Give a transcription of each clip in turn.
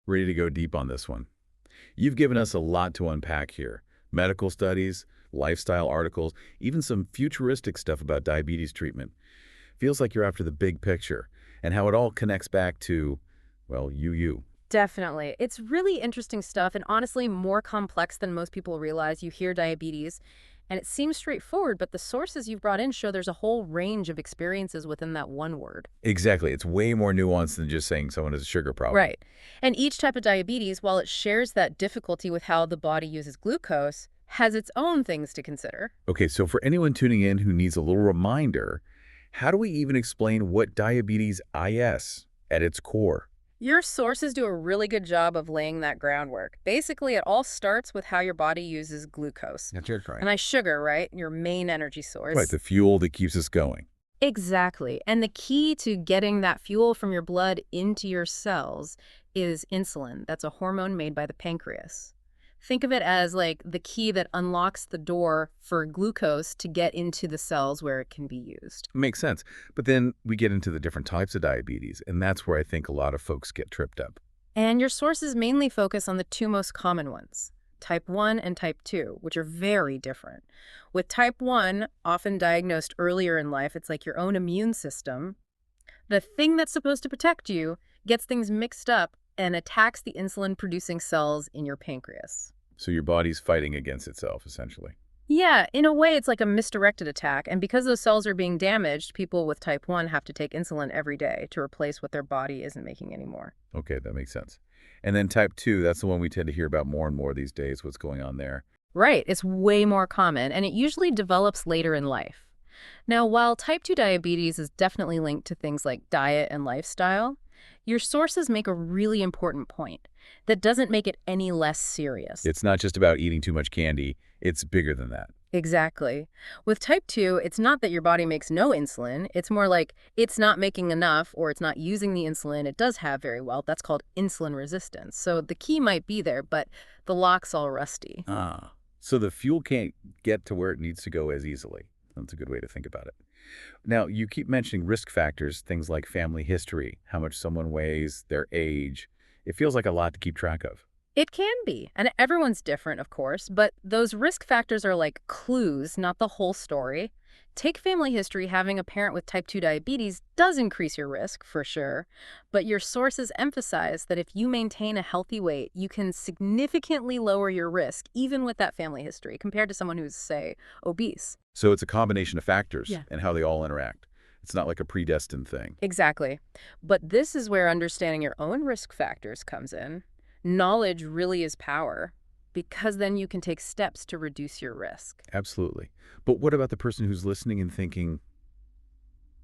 Ready to go deep on this one. You've given us a lot to unpack here. Medical studies, lifestyle articles, even some futuristic stuff about diabetes treatment. Feels like you're after the big picture and how it all connects back to, well, you. Definitely. It's really interesting stuff and honestly more complex than most people realize. You hear diabetes and it seems straightforward, but the sources you've brought in show there's a whole range of experiences within that one word. Exactly. It's way more nuanced than just saying someone has a sugar problem. Right. And each type of diabetes, while it shares that difficulty with how the body uses glucose, has its own things to consider. Okay, so for anyone tuning in who needs a little reminder, how do we even explain what diabetes is at its core? Your sources do a really good job of laying that groundwork. Basically, it all starts with how your body uses glucose. That's it, right. And sugar, right? Your main energy Right, source. the fuel that keeps us going. Exactly. And the key to getting that fuel from your blood into your cells is insulin. That's a hormone made by the pancreas. Think of it as like the key that unlocks the door for glucose to get into the cells where it can be used. Makes sense. But then we get into the different types of diabetes, and that's where I think a lot of folks get tripped up. And your sources mainly focus on the two most common ones, type 1 and type 2, which are very different. With type 1, often diagnosed earlier in life, it's like your own immune system. The thing that's supposed to protect you gets things mixed up and attacks the insulin-producing cells in your pancreas. So your body's fighting against itself, essentially. Yeah, in a way, it's like a misdirected attack. And because those cells are being damaged, people with type 1 have to take insulin every day to replace what their body isn't making anymore. Okay, that makes sense. And then type 2, that's the one we tend to hear about more and more these days, what's going on there. Right, it's way more common, and it usually develops later in life. Now, while type 2 diabetes is definitely linked to things like diet and lifestyle, your sources make a really important point that doesn't make it any less serious. It's not just about eating too much candy, it's bigger than that. Exactly. With type 2, it's not that your body makes no insulin. It's more like it's not making enough or it's not using the insulin it does have very well. That's called insulin resistance. So the key might be there, but the lock's all rusty. Ah. So the fuel can't get to where it needs to go as easily. That's a good way to think about it. Now, you keep mentioning risk factors, things like family history, how much someone weighs, their age. It feels like a lot to keep track of. It can be, and everyone's different, of course, but those risk factors are like clues, not the whole story. Take family history. Having a parent with type 2 diabetes does increase your risk, for sure, but your sources emphasize that if you maintain a healthy weight, you can significantly lower your risk, even with that family history, compared to someone who's, say, obese. So it's a combination of factors Yeah. and how they all interact. It's not like a predestined thing. Exactly. But this is where understanding your own risk factors comes in. Knowledge really is power, because then you can take steps to reduce your risk. Absolutely. But what about the person who's listening and thinking,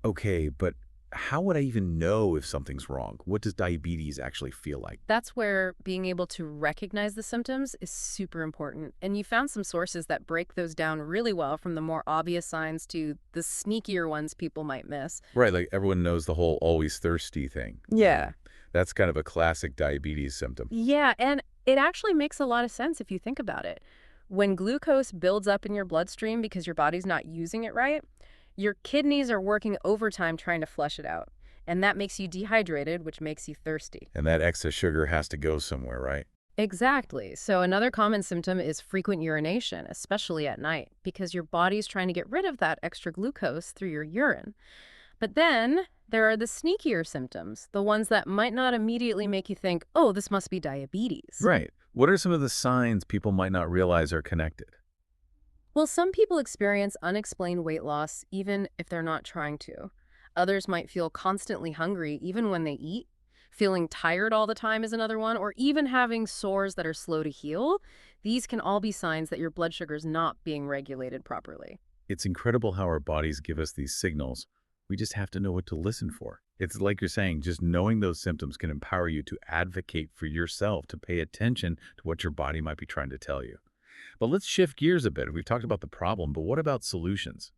okay, but how would I even know if something's wrong? What does diabetes actually feel like? That's where being able to recognize the symptoms is super important. And you found some sources that break those down really well, from the more obvious signs to the sneakier ones people might miss. Right, like everyone knows the whole always thirsty thing. Yeah. That's kind of a classic diabetes symptom. Yeah, and it actually makes a lot of sense if you think about it. When glucose builds up in your bloodstream because your body's not using it right, your kidneys are working overtime trying to flush it out. And that makes you dehydrated, which makes you thirsty. And that excess sugar has to go somewhere, right? Exactly. So another common symptom is frequent urination, especially at night, because your body's trying to get rid of that extra glucose through your urine. But then there are the sneakier symptoms, the ones that might not immediately make you think, oh, this must be diabetes. Right. What are some of the signs people might not realize are connected? Well, some people experience unexplained weight loss even if they're not trying to. Others might feel constantly hungry even when they eat. Feeling tired all the time is another one, or even having sores that are slow to heal. These can all be signs that your blood sugar's not being regulated properly. It's incredible how our bodies give us these signals. We just have to know what to listen for. It's like you're saying, just knowing those symptoms can empower you to advocate for yourself, to pay attention to what your body might be trying to tell you. But let's shift gears a bit. We've talked about the problem, but what about solutions?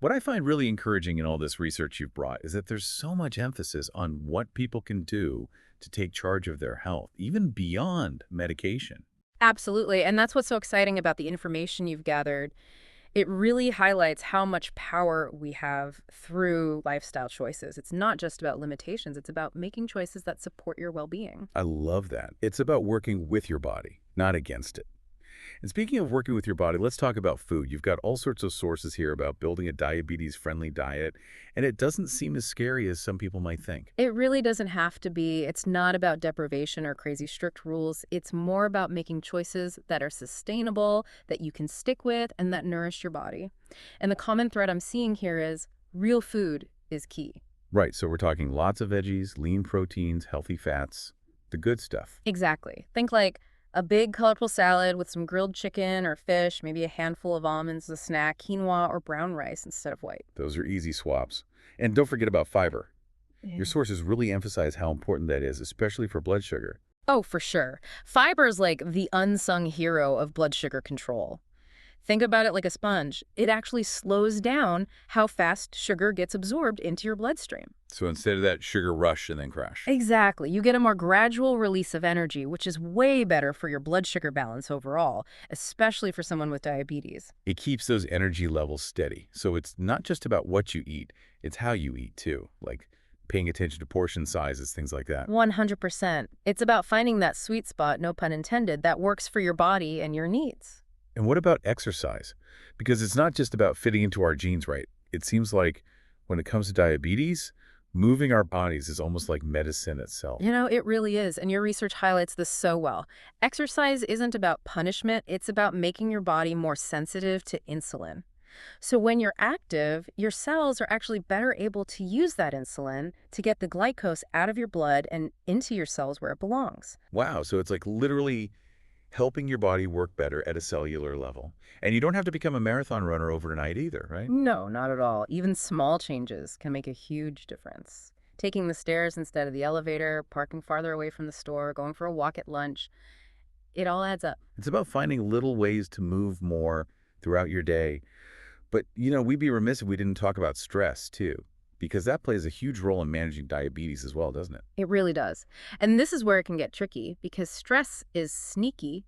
What I find really encouraging in all this research you've brought is that there's so much emphasis on what people can do to take charge of their health, even beyond medication. Absolutely. And that's what's so exciting about the information you've gathered. It really highlights how much power we have through lifestyle choices. It's not just about limitations, it's about making choices that support your well-being. I love that. It's about working with your body, not against it. And speaking of working with your body, let's talk about food. You've got all sorts of sources here about building a diabetes-friendly diet, and it doesn't seem as scary as some people might think. It really doesn't have to be. It's not about deprivation or crazy strict rules. It's more about making choices that are sustainable, that you can stick with, and that nourish your body. And the common thread I'm seeing here is real food is key. Right, so we're talking lots of veggies, lean proteins, healthy fats, the good stuff. Exactly. Think like a big colorful salad with some grilled chicken or fish, maybe a handful of almonds as a snack, quinoa or brown rice instead of white. Those are easy swaps. And don't forget about fiber. Your Yeah. sources really emphasize how important that is, especially for blood sugar. Oh, for sure. Fiber is like the unsung hero of blood sugar control. Think about it like a sponge. It actually slows down how fast sugar gets absorbed into your bloodstream. So instead of that sugar rush and then crash. Exactly. You get a more gradual release of energy, which is way better for your blood sugar balance overall, especially for someone with diabetes. It keeps those energy levels steady. So it's not just about what you eat, it's how you eat too, like paying attention to portion sizes, things like that. 100%. It's about finding that sweet spot, no pun intended, that works for your body and your needs. And what about exercise? Because it's not just about fitting into our genes right. It seems like when it comes to diabetes, moving our bodies is almost like medicine itself. It really is, and your research highlights this so well. Exercise isn't about punishment, it's about making your body more sensitive to insulin. So when you're active, your cells are actually better able to use that insulin to get the glucose out of your blood and into your cells where it belongs. Wow, so it's like literally helping your body work better at a cellular level. And you don't have to become a marathon runner overnight either, right? No, not at all. Even small changes can make a huge difference. Taking the stairs instead of the elevator, parking farther away from the store, going for a walk at lunch, it all adds up. It's about finding little ways to move more throughout your day. But, we'd be remiss if we didn't talk about stress too, because that plays a huge role in managing diabetes as well, doesn't it? It really does. And this is where it can get tricky because stress is sneaky.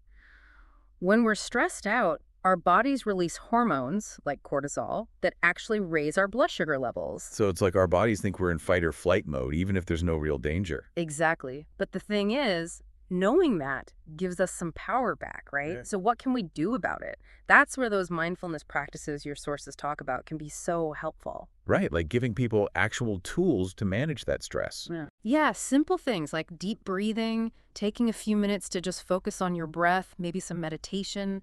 When we're stressed out, our bodies release hormones like cortisol that actually raise our blood sugar levels. So it's like our bodies think we're in fight or flight mode, even if there's no real danger. Exactly. But the thing is, knowing that gives us some power back, right? Yeah. So what can we do about it? That's where those mindfulness practices your sources talk about can be so helpful. Right, like giving people actual tools to manage that stress. Yeah, simple things like deep breathing, taking a few minutes to just focus on your breath, maybe some meditation.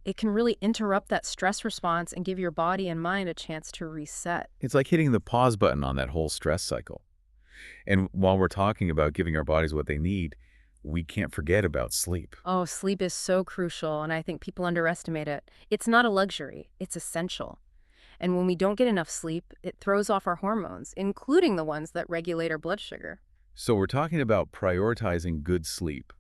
It can really interrupt that stress response and give your body and mind a chance to reset. It's like hitting the pause button on that whole stress cycle. And while we're talking about giving our bodies what they need, we can't forget about sleep. Oh, sleep is so crucial, and I think people underestimate it. It's not a luxury, it's essential. And when we don't get enough sleep, it throws off our hormones, including the ones that regulate our blood sugar. So we're talking about prioritizing good sleep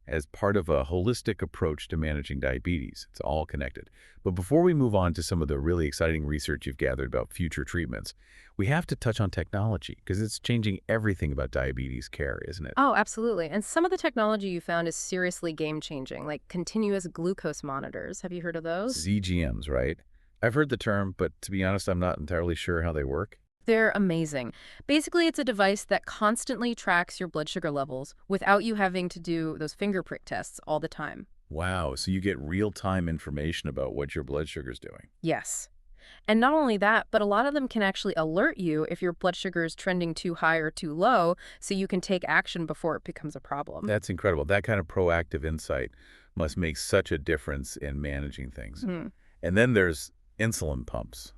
as part of a holistic approach to managing diabetes. It's all connected. But before we move on to some of the really exciting research you've gathered about future treatments, we have to touch on technology because it's changing everything about diabetes care, isn't it? Oh, absolutely. And some of the technology you found is seriously game-changing, like continuous glucose monitors. Have you heard of those? ZGMs, right? I've heard the term, but to be honest, I'm not entirely sure how they work. They're amazing. Basically, it's a device that constantly tracks your blood sugar levels without you having to do those finger prick tests all the time. Wow, so you get real-time information about what your blood sugar's doing. Yes. And not only that, but a lot of them can actually alert you if your blood sugar is trending too high or too low, so you can take action before it becomes a problem. That's incredible. That kind of proactive insight must make such a difference in managing things. Hmm. And then there's insulin pumps.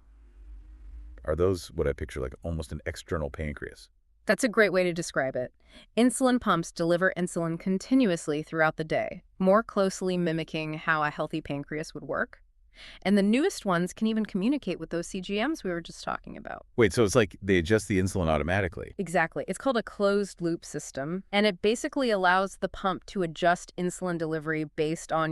Are those what I picture, like almost an external pancreas? That's a great way to describe it. Insulin pumps deliver insulin continuously throughout the day, more closely mimicking how a healthy pancreas would work. And the newest ones can even communicate with those CGMs we were just talking about. Wait, so it's like they adjust the insulin automatically. Exactly. It's called a closed loop system, and it basically allows the pump to adjust insulin delivery based on your